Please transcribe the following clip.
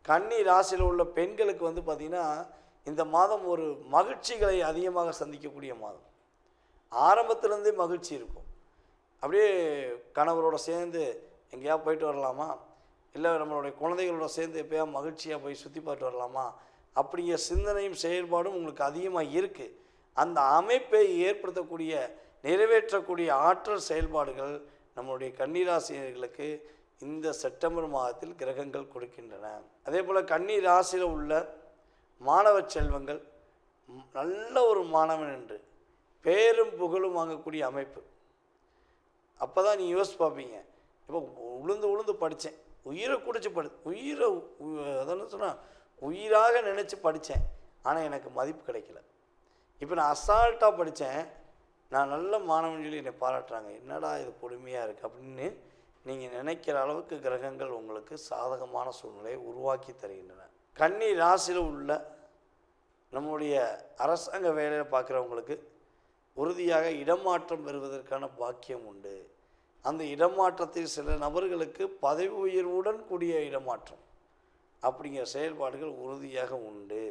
கன்னி ராசியில் உள்ள பெண்களுக்கு வந்து பார்த்திங்கன்னா இந்த மாதம் ஒரு மகிழ்ச்சிகளை அதிகமாக சந்திக்கக்கூடிய மாதம். ஆரம்பத்திலேருந்தே மகிழ்ச்சி இருக்கும். அப்படியே கணவரோட சேர்ந்து எங்கேயா போயிட்டு வரலாமா, இல்லை நம்மளுடைய குழந்தைகளோட சேர்ந்து எப்போயா மகிழ்ச்சியாக போய் சுற்றி பார்த்து வரலாமா அப்படிங்கிற சிந்தனையும் செயல்பாடும் உங்களுக்கு அதிகமாக இருக்குது. அந்த அமைப்பை ஏற்படுத்தக்கூடிய நிறைவேற்றக்கூடிய ஆற்றல் செயல்பாடுகள் நம்மளுடைய கன்னிராசினர்களுக்கு இந்த செப்டம்பர் மாதத்தில் கிரகங்கள் கொடுக்கின்றன. அதே போல் கன்னி ராசியில் உள்ள மாணவ செல்வங்கள் நல்ல ஒரு மாணவன் என்று பேரும் புகழும் வாங்கக்கூடிய அமைப்பு. அப்போ தான் நீ யோசிச்சு பார்ப்பீங்க, இப்போ உளுந்து படித்தேன், உயிரை குடிச்சு உயிரை அதான சொன்னால் உயிராக நினச்சி படித்தேன், ஆனால் எனக்கு மதிப்பு கிடைக்கல. இப்போ நான் அசால்ட்டாக படித்தேன், நான் நல்ல மாணவன்கள் என்னை பாராட்டுறாங்க, என்னடா இது கொடுமையாக இருக்குது அப்படின்னு நீங்கள் நினைக்கிற அளவுக்கு கிரகங்கள் உங்களுக்கு சாதகமான சூழ்நிலையை உருவாக்கி தருகின்றன. கன்னி ராசியில் உள்ள நம்முடைய அரசாங்க வேலையில் பார்க்குறவங்களுக்கு உறுதியாக இடமாற்றம் பெறுவதற்கான பாக்கியம் உண்டு. அந்த இடமாற்றத்தில் சில நபர்களுக்கு பதவி உயர்வுடன் கூடிய இடமாற்றம் அப்படிங்கிற செயல்பாடுகள் உறுதியாக உண்டு.